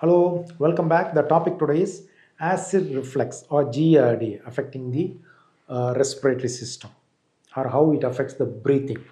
Hello, welcome back. The topic today is acid reflux or GERD affecting the respiratory system or how it affects the breathing.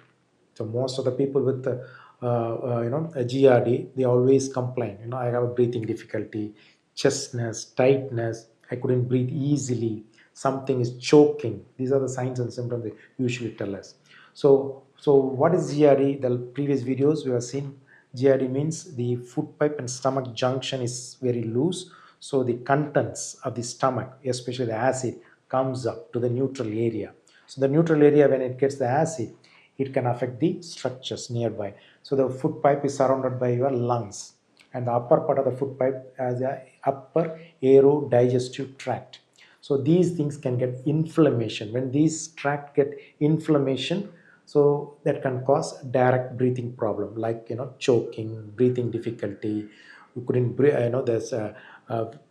So most of the people with a GERD, they always complain. I have a breathing difficulty, chestness, tightness. I couldn't breathe easily. Something is choking. These are the signs and symptoms they usually tell us. So what is GERD? The previous videos we have seen GERD means the food pipe and stomach junction is very loose. So the contents of the stomach, especially the acid, comes up to the neutral area. So the neutral area, when it gets the acid, it can affect the structures nearby. So the food pipe is surrounded by your lungs, and the upper part of the food pipe has a upper aerodigestive tract. So these things can get inflammation. When these tract get inflammation, so that can cause direct breathing problem like choking, breathing difficulty. You couldn't breathe. There's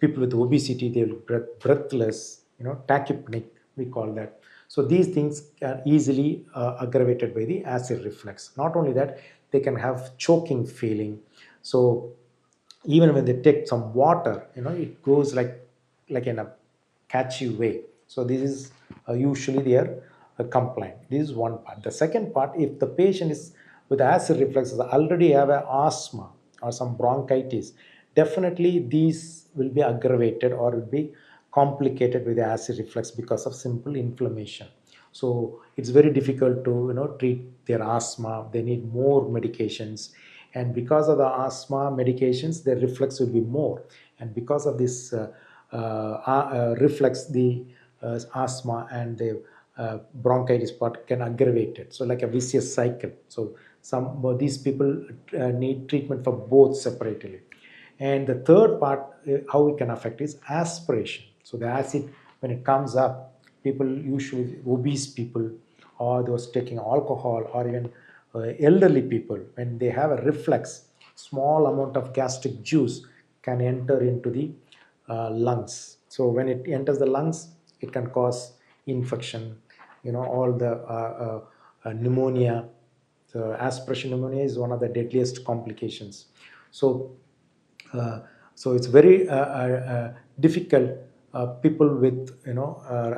people with obesity, they will breathless, tachypneic, we call that. So these things are easily aggravated by the acid reflux. Not only that, they can have choking feeling. So even when they take some water, it goes like in a catchy way. So this is usually their complaint. This is one part. The second part, if the patient is with acid reflux already have a asthma or some bronchitis, definitely these will be aggravated or will be complicated with the acid reflux because of simple inflammation. So it's very difficult to treat their asthma. They need more medications, and because of the asthma medications, their reflux will be more. And because of this reflux, the asthma and the bronchitis part can aggravate it. So like a vicious cycle. So some these people need treatment for both separately. And the third part, how it can affect is aspiration. So the acid, when it comes up, people usually obese people or those taking alcohol or even elderly people, when they have a reflux, small amount of gastric juice can enter into the lungs. So when it enters the lungs, it can cause infection, all the pneumonia. So aspiration pneumonia is one of the deadliest complications. So uh, so it's very difficult. People with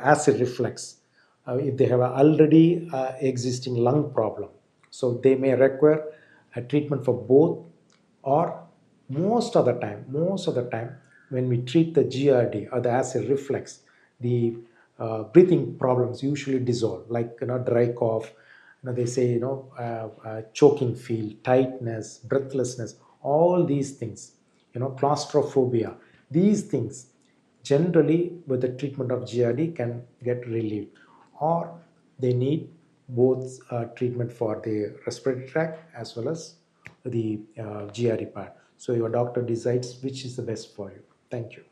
acid reflux, if they have a already existing lung problem, so they may require a treatment for both. Or most of the time when we treat the GRD or the acid reflux, the breathing problems usually dissolve, like dry cough, they say choking feel, tightness, breathlessness, all these things, claustrophobia, these things generally with the treatment of GRD can get relieved. Or they need both treatment for the respiratory tract as well as the GRD part. So your doctor decides which is the best for you. Thank you.